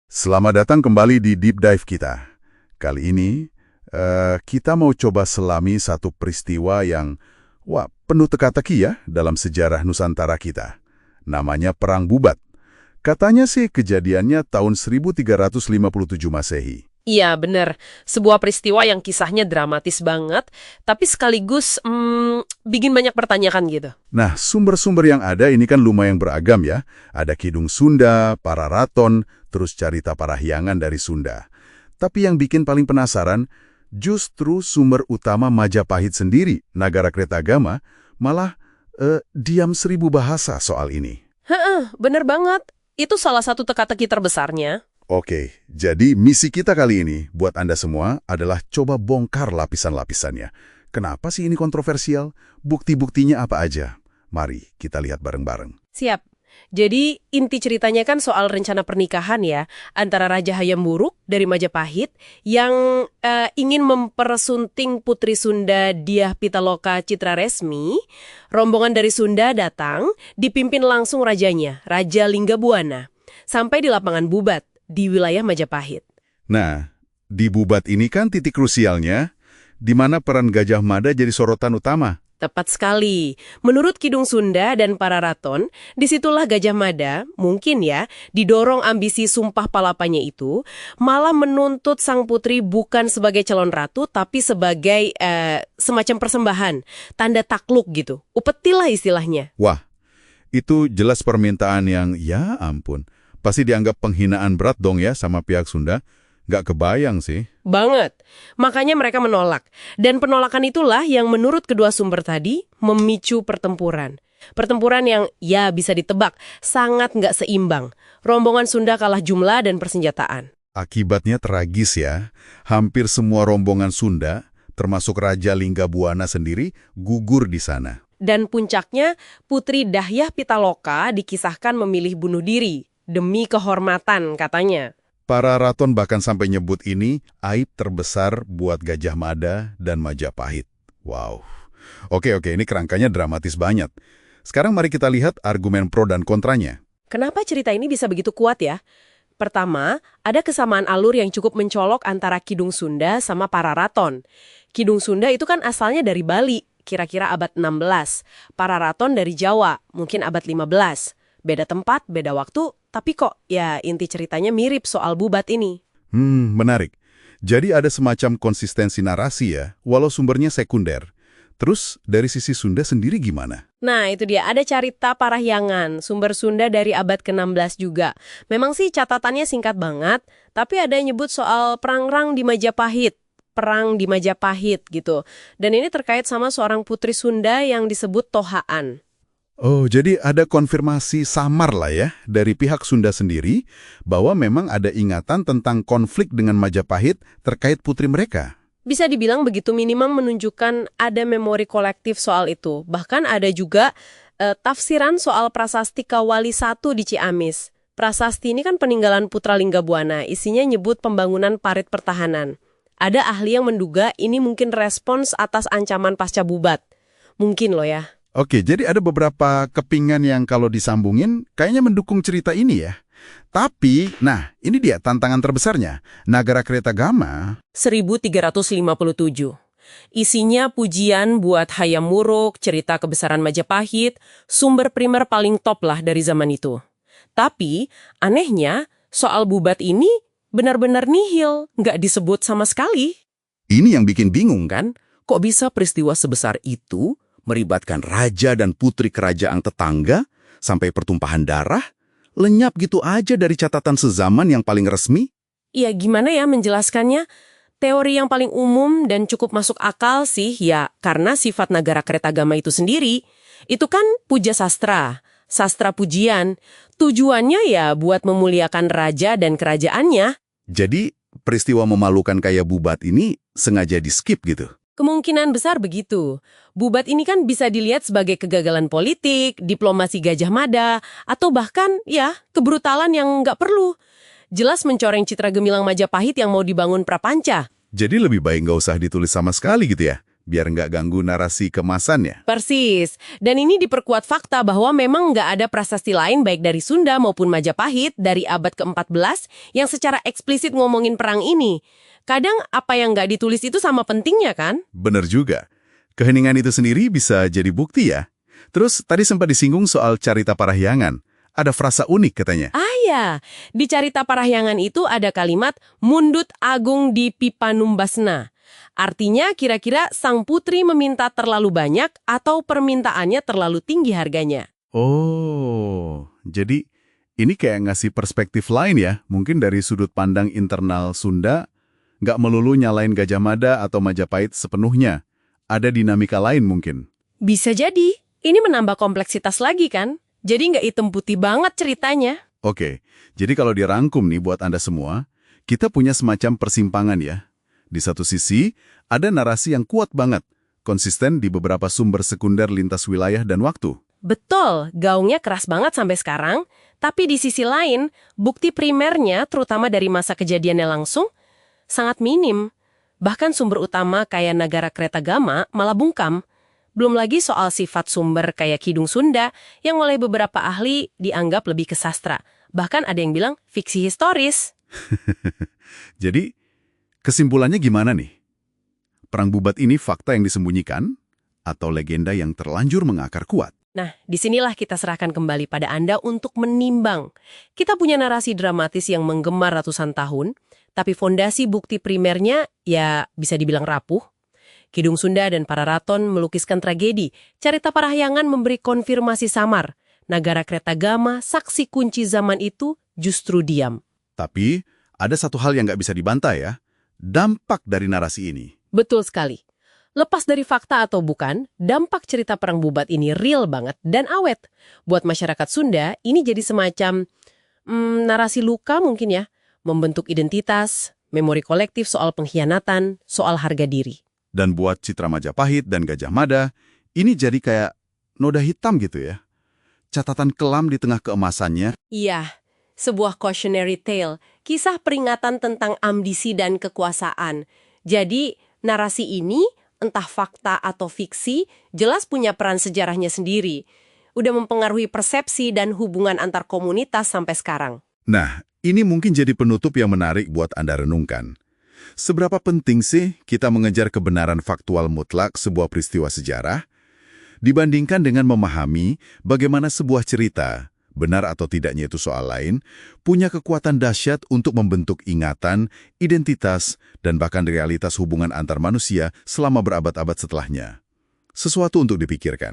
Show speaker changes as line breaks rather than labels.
Selamat datang kembali di Deep Dive kita. Kali ini, kita mau coba selami satu peristiwa yang, penuh teka-teki ya dalam sejarah Nusantara kita. Namanya Perang Bubat. Katanya sih kejadiannya tahun 1357 Masehi.
Iya, bener. Sebuah peristiwa yang kisahnya dramatis banget, tapi sekaligus bikin banyak pertanyaan gitu.
Nah, sumber-sumber yang ada ini kan lumayan beragam ya. Ada Kidung Sunda, para Raton, terus carita Parahyangan dari Sunda. Tapi yang bikin paling penasaran, justru sumber utama Majapahit sendiri, Nagara Kretagama, malah diam 1000 bahasa soal ini.
Heeh, bener banget. Itu salah satu teka-teki terbesarnya.
Oke, jadi misi kita kali ini buat Anda semua adalah coba bongkar lapisan-lapisannya. Kenapa sih ini kontroversial? Bukti-buktinya apa aja? Mari kita lihat bareng-bareng.
Siap. Jadi inti ceritanya kan soal rencana pernikahan ya, antara Raja Hayam Wuruk dari Majapahit yang ingin mempersunting Putri Sunda Dyah Pitaloka Citraresmi. Rombongan dari Sunda datang, dipimpin langsung rajanya, Raja Linggabuana, sampai di lapangan Bubat di wilayah Majapahit.
Nah, di Bubat ini kan titik krusialnya, di mana peran Gajah Mada jadi sorotan utama.
Tepat sekali. Menurut Kidung Sunda dan para Raton, disitulah Gajah Mada, mungkin ya, didorong ambisi sumpah palapanya itu, malah menuntut sang putri bukan sebagai calon ratu, tapi sebagai semacam persembahan, tanda takluk gitu. Upeti lah istilahnya.
Wah, itu jelas permintaan yang, ya ampun, pasti dianggap penghinaan berat dong ya sama pihak Sunda. Nggak kebayang sih.
Banget. Makanya mereka menolak. Dan penolakan itulah yang menurut kedua sumber tadi memicu pertempuran. Pertempuran yang ya bisa ditebak sangat nggak seimbang. Rombongan Sunda kalah jumlah dan persenjataan.
Akibatnya tragis ya. Hampir semua rombongan Sunda, termasuk Raja Linggabuana sendiri, gugur di sana.
Dan puncaknya, Putri Dyah Pitaloka dikisahkan memilih bunuh diri demi kehormatan katanya.
Para Raton bahkan sampai nyebut ini aib terbesar buat Gajah Mada dan Majapahit. Wow. Oke, ini kerangkanya dramatis banget. Sekarang mari kita lihat argumen pro dan kontranya.
Kenapa cerita ini bisa begitu kuat ya? Pertama, ada kesamaan alur yang cukup mencolok antara Kidung Sunda sama para Raton. Kidung Sunda itu kan asalnya dari Bali, kira-kira abad 16. Para Raton dari Jawa, mungkin abad 15. Beda tempat, beda waktu, tapi kok ya inti ceritanya mirip soal Bubat ini.
Menarik. Jadi ada semacam konsistensi narasi ya, walau sumbernya sekunder. Terus dari sisi Sunda sendiri gimana?
Nah itu dia, ada carita Parahyangan, sumber Sunda dari abad ke-16 juga. Memang sih catatannya singkat banget, tapi ada yang nyebut soal perang di Majapahit. Perang di Majapahit gitu. Dan ini terkait sama seorang putri Sunda yang disebut Tohaan.
Oh, jadi ada konfirmasi samar lah ya dari pihak Sunda sendiri bahwa memang ada ingatan tentang konflik dengan Majapahit terkait putri mereka.
Bisa dibilang begitu, minimum menunjukkan ada memori kolektif soal itu. Bahkan ada juga tafsiran soal prasasti Kawali I di Ciamis. Prasasti ini kan peninggalan Putra Linggabuana, isinya nyebut pembangunan parit pertahanan. Ada ahli yang menduga ini mungkin respons atas ancaman pasca Bubat. Mungkin loh ya.
Oke, jadi ada beberapa kepingan yang kalau disambungin kayaknya mendukung cerita ini ya. Tapi, nah ini dia tantangan terbesarnya. Nagara Kretagama
1357. Isinya pujian buat Hayam Wuruk, cerita kebesaran Majapahit, sumber primer paling top lah dari zaman itu. Tapi, anehnya, soal Bubat ini benar-benar nihil, nggak disebut sama sekali.
ini yang bikin bingung kan?
Kok bisa peristiwa sebesar itu meribatkan raja dan putri kerajaan tetangga sampai pertumpahan darah, lenyap gitu aja dari catatan sezaman yang paling resmi?
Ya gimana ya menjelaskannya? Teori yang paling umum dan cukup masuk akal sih ya karena sifat Nagara Kretagama itu sendiri. Itu kan puja sastra, sastra pujian. Tujuannya ya buat memuliakan raja dan kerajaannya.
Jadi, peristiwa memalukan kayak Bubat ini sengaja di-skip gitu?
Kemungkinan besar begitu. Bubat ini kan bisa dilihat sebagai kegagalan politik, diplomasi Gajah Mada, atau bahkan ya kebrutalan yang nggak perlu. Jelas mencoreng citra gemilang Majapahit yang mau dibangun prapanca.
Jadi lebih baik nggak usah ditulis sama sekali gitu ya? biar nggak ganggu narasi kemasannya.
Persis. Dan ini diperkuat fakta bahwa memang nggak ada prasasti lain baik dari Sunda maupun Majapahit dari abad ke-14 yang secara eksplisit ngomongin perang ini. Kadang apa yang nggak ditulis itu sama pentingnya kan?
Bener juga. Keheningan itu sendiri bisa jadi bukti ya. Terus tadi sempat disinggung soal carita parahyangan. Ada frasa unik katanya.
Ya, di Carita Parahyangan itu ada kalimat mundut agung di Pipanumbasna. Artinya kira-kira sang putri meminta terlalu banyak atau permintaannya terlalu tinggi harganya.
Oh, jadi ini kayak ngasih perspektif lain ya. Mungkin dari sudut pandang internal Sunda, nggak melulu nyalain Gajah Mada atau Majapahit sepenuhnya. Ada dinamika lain mungkin.
Bisa jadi. Ini menambah kompleksitas lagi kan? Jadi nggak hitam putih banget ceritanya.
Oke, jadi kalau dirangkum nih buat Anda semua, kita punya semacam persimpangan ya. Di satu sisi, ada narasi yang kuat banget, konsisten di beberapa sumber sekunder lintas wilayah dan waktu.
Betul, gaungnya keras banget sampai sekarang. Tapi di sisi lain, bukti primernya, terutama dari masa kejadiannya langsung, sangat minim. Bahkan sumber utama kayak Nagara Kretagama malah bungkam. Belum lagi soal sifat sumber kayak Kidung Sunda yang oleh beberapa ahli dianggap lebih ke sastra. Bahkan ada yang bilang fiksi historis.
Jadi, kesimpulannya gimana nih? Perang Bubat ini fakta yang disembunyikan atau legenda yang terlanjur mengakar kuat?
Nah, disinilah kita serahkan kembali pada Anda untuk menimbang. Kita punya narasi dramatis yang menggema ratusan tahun, tapi fondasi bukti primernya ya bisa dibilang rapuh. Kidung Sunda dan para raton melukiskan tragedi. Carita Parahyangan memberi konfirmasi samar. Nagara Kretagama, saksi kunci zaman itu, justru diam.
Tapi, ada satu hal yang nggak bisa dibantah ya. Dampak dari narasi ini.
Betul sekali. Lepas dari fakta atau bukan, dampak cerita Perang Bubat ini real banget dan awet. Buat masyarakat Sunda, ini jadi semacam narasi luka mungkin ya. Membentuk identitas, memori kolektif soal pengkhianatan, soal harga diri.
Dan buat Citra Majapahit dan Gajah Mada, ini jadi kayak noda hitam gitu ya. Catatan kelam di tengah keemasannya.
Iya, sebuah cautionary tale, kisah peringatan tentang ambisi dan kekuasaan. Jadi, narasi ini, entah fakta atau fiksi, jelas punya peran sejarahnya sendiri. Udah mempengaruhi persepsi dan hubungan antar komunitas sampai sekarang.
Nah, ini mungkin jadi penutup yang menarik buat Anda renungkan. Seberapa penting sih kita mengejar kebenaran faktual mutlak sebuah peristiwa sejarah, dibandingkan dengan memahami bagaimana sebuah cerita, benar atau tidaknya itu soal lain, punya kekuatan dahsyat untuk membentuk ingatan, identitas, dan bahkan realitas hubungan antar manusia selama berabad-abad setelahnya. Sesuatu untuk dipikirkan.